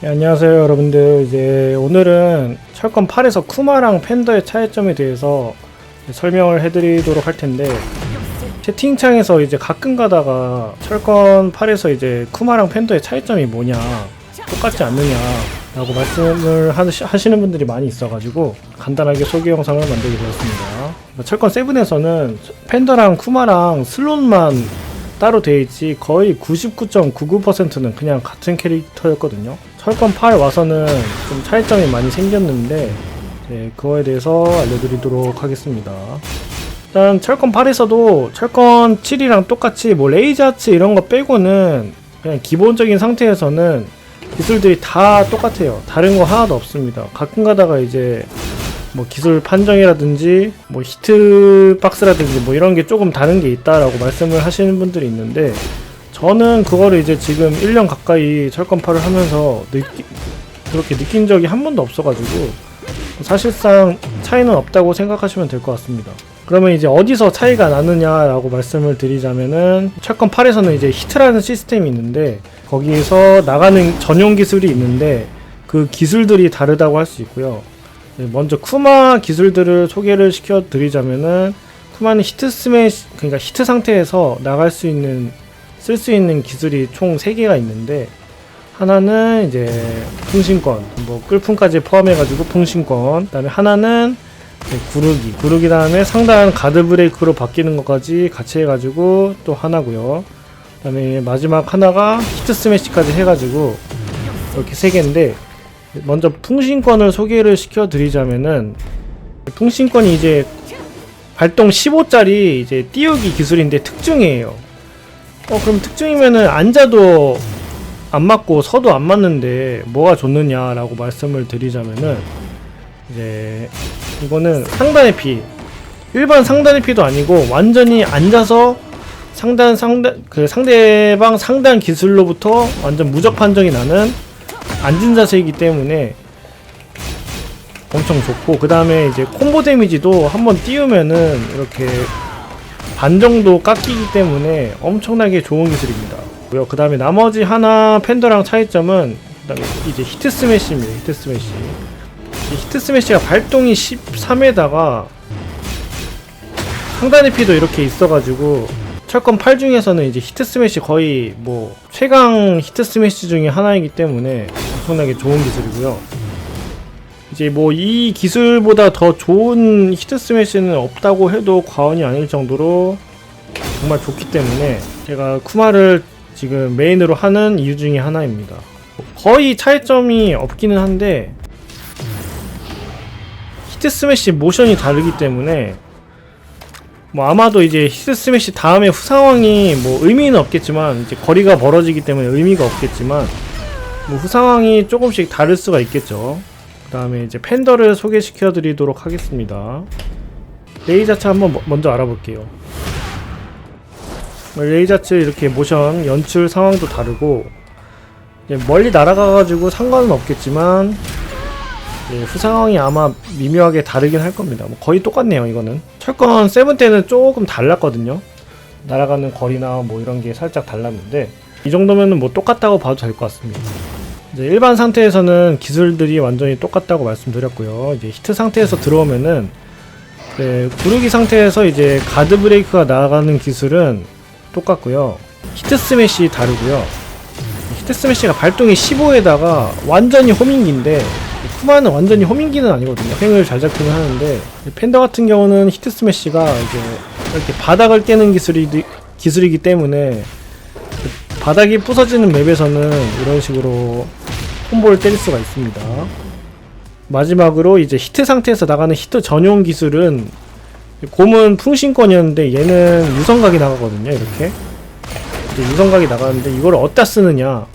네, 안녕하세요 여러분들. 이제 오늘은 철권 8에서 쿠마랑 팬더의 차이점에 대해서 설명을 해드리도록 할 텐데, 채팅창에서 이제 가끔 가다가 철권 8에서 이제 쿠마랑 팬더의 차이점이 뭐냐, 똑같지 않느냐 라고 말씀을 하시는 분들이 많이 있어가지고 간단하게 소개 영상을 만들게 되었습니다. 철권 7에서는 팬더랑 쿠마랑 슬롯만 따로 돼있지 거의 99.99%는 그냥 같은 캐릭터였거든요. 철권 8 와서는 좀 차이점이 많이 생겼는데 그거에 대해서 알려드리도록 하겠습니다. 일단 철권 8에서도 철권 7이랑 똑같이 뭐 레이저 아츠 이런 거 빼고는 그냥 기본적인 상태에서는 기술들이 다 똑같아요. 다른 거 하나도 없습니다. 가끔 가다가 이제 뭐 기술 판정이라든지 뭐 히트박스라든지 뭐 이런 게 조금 다른 게 있다라고 말씀을 하시는 분들이 있는데, 저는 그거를 이제 지금 1년 가까이 철권 8을 하면서 그렇게 느낀 적이 한 번도 없어가지고 사실상 차이는 없다고 생각하시면 될 것 같습니다. 그러면 이제 어디서 차이가 나느냐라고 말씀을 드리자면은, 철권 8에서는 이제 히트라는 시스템이 있는데 거기에서 나가는 전용 기술이 있는데 그 기술들이 다르다고 할 수 있고요. 먼저 쿠마 기술들을 소개를 시켜 드리자면은, 쿠마는 히트 스매시, 그러니까 히트 상태에서 나갈 수 있는, 쓸 수 있는 기술이 총 3개가 있는데, 하나는 이제 풍신권, 뭐 끌품까지 포함해가지고 풍신권, 그 다음에 하나는 구르기 다음에 상단 가드 브레이크로 바뀌는 것까지 같이 해가지고 또 하나고요. 그 다음에 마지막 하나가 히트 스매시까지 해가지고 이렇게 3개인데, 먼저 풍신권을 소개를 시켜 드리자면은, 풍신권이 이제 발동 15짜리 이제 띄우기 기술인데 특중이에요. 그럼 특중이면은 앉아도 안 맞고 서도 안 맞는데 뭐가 좋느냐라고 말씀을 드리자면은, 이제 이거는 상단의 피, 일반 상단의 피도 아니고 완전히 앉아서 상대방 상단 기술로부터 완전 무적 판정이 나는 앉은 자세이기 때문에 엄청 좋고, 그 다음에 이제 콤보 데미지도 한번 띄우면은 이렇게 반 정도 깎이기 때문에 엄청나게 좋은 기술입니다. 그 다음에 나머지 하나 팬더랑 차이점은 그다음에 이제 히트 스매시입니다. 히트 스매시. 히트 스매시가 발동이 13에다가 상단의 피도 이렇게 있어가지고, 철권 8 중에서는 이제 히트 스매시 거의 뭐 최강 히트 스매시 중에 하나이기 때문에 엄청나게 좋은 기술이고요. 이제 뭐 이 기술보다 더 좋은 히트 스매시는 없다고 해도 과언이 아닐 정도로 정말 좋기 때문에 제가 쿠마를 지금 메인으로 하는 이유 중에 하나입니다. 거의 차이점이 없기는 한데, 히트 스매시 모션이 다르기 때문에 뭐 아마도 이제 히트 스매시 다음에 후상황이 뭐 의미는 없겠지만, 이제 거리가 멀어지기 때문에 의미가 없겠지만 뭐 후상황이 조금씩 다를 수가 있겠죠. 그 다음에 이제 팬더를 소개시켜 드리도록 하겠습니다. 레이저차 한번 먼저 알아볼게요. 레이저츠 이렇게 모션 연출 상황도 다르고, 멀리 날아가가지고 상관은 없겠지만 후상황이 아마 미묘하게 다르긴 할 겁니다. 뭐 거의 똑같네요. 이거는 철권 7 때는 조금 달랐거든요. 날아가는 거리나 뭐 이런 게 살짝 달랐는데, 이 정도면은 뭐 똑같다고 봐도 될 것 같습니다. 이제 일반 상태에서는 기술들이 완전히 똑같다고 말씀드렸고요. 이제 히트 상태에서 들어오면은, 구르기 상태에서 이제 가드 브레이크가 나가는 기술은 똑같고요. 히트 스매시 다르고요. 히트 스매시가 발동이 15에다가 완전히 호밍기인데, 쿠마는 완전히 호밍기는 아니거든요. 횡을 잘 잡기는 하는데, 팬더 같은 경우는 히트 스매시가 이제 이렇게 바닥을 깨는 기술이기 때문에 바닥이 부서지는 맵에서는 이런 식으로 콤보를 때릴 수가 있습니다. 마지막으로 이제 히트 상태에서 나가는 히트 전용 기술은, 곰은 풍신권이었는데 얘는 유성각이 나가거든요. 이렇게 유성각이 나가는데, 이걸 어디다 쓰느냐,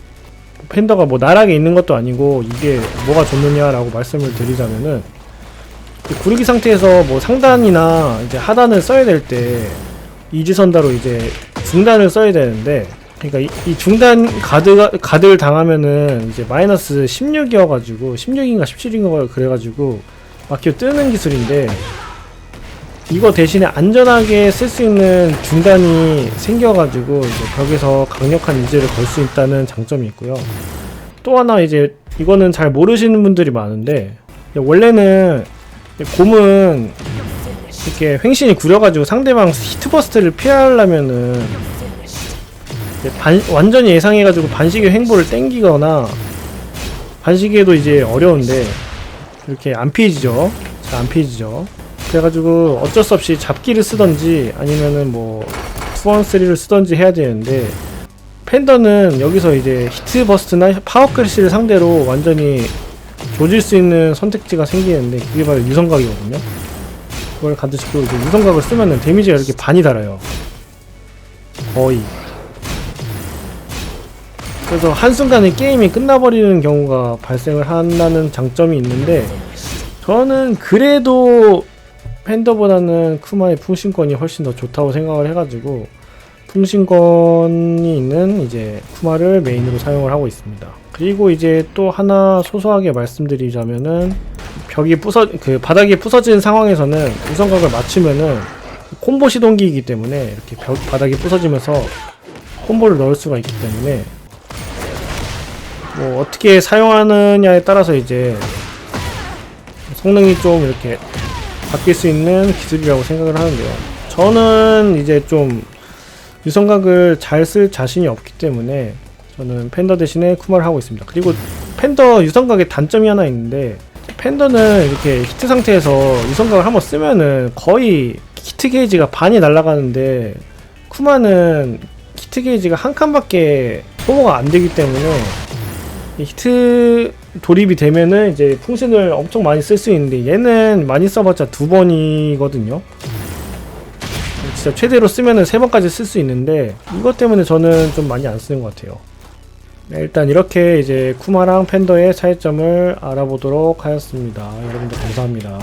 팬더가 뭐 나락에 있는 것도 아니고 이게 뭐가 좋느냐라고 말씀을 드리자면은, 구르기 상태에서 뭐 상단이나 이제 하단을 써야 될 때 이지선다로 이제 중단을 써야 되는데, 그러니까 이 중단 가드를 당하면은 이제 마이너스 16이어가지고 16인가 17인가 그래가지고 막혀 뜨는 기술인데, 이거 대신에 안전하게 쓸 수 있는 중단이 생겨가지고 이제 벽에서 강력한 유지를 걸 수 있다는 장점이 있고요. 또 하나 이제 이거는 잘 모르시는 분들이 많은데, 원래는 곰은 이렇게 횡신이 구려가지고 상대방 히트버스트를 피하려면은 완전히 예상해가지고 반시계 횡보를 땡기거나, 반시계도 이제 어려운데 이렇게 안 피해지죠. 잘 안 피해지죠. 그래가지고 어쩔 수 없이 잡기를 쓰던지 아니면은 뭐 2-on-3를 쓰던지 해야 되는데, 팬더는 여기서 이제 히트버스트나 파워크래시를 상대로 완전히 조질 수 있는 선택지가 생기는데, 그게 바로 유성각이거든요. 그걸 가드시고 이제 유성각을 쓰면은 데미지가 이렇게 반이 달아요. 거의. 그래서 한순간에 게임이 끝나버리는 경우가 발생을 한다는 장점이 있는데, 저는 그래도 팬더보다는 쿠마의 풍신권이 훨씬 더 좋다고 생각을 해가지고 풍신권이 있는 이제 쿠마를 메인으로 사용을 하고 있습니다. 그리고 이제 또 하나 소소하게 말씀드리자면은, 바닥이 부서진 상황에서는 유성각을 맞추면은 콤보 시동기이기 때문에 이렇게 바닥이 부서지면서 콤보를 넣을 수가 있기 때문에, 뭐 어떻게 사용하느냐에 따라서 이제 성능이 좀 이렇게 바뀔 수 있는 기술이라고 생각을 하는데요. 저는 이제 좀 유성각을 잘 쓸 자신이 없기 때문에 저는 팬더 대신에 쿠마를 하고 있습니다. 그리고 팬더 유성각의 단점이 하나 있는데, 팬더는 이렇게 히트 상태에서 유성각을 한번 쓰면은 거의 히트 게이지가 반이 날아가는데, 쿠마는 히트 게이지가 한 칸밖에 소모가 안 되기 때문에 히트 돌입이 되면은 이제 풍신을 엄청 많이 쓸 수 있는데, 얘는 많이 써봤자 2번이거든요. 진짜 최대로 쓰면은 3번까지 쓸 수 있는데, 이것 때문에 저는 좀 많이 안 쓰는 것 같아요. 네, 일단 이렇게 이제 쿠마랑 팬더의 차이점을 알아보도록 하였습니다. 여러분들 감사합니다.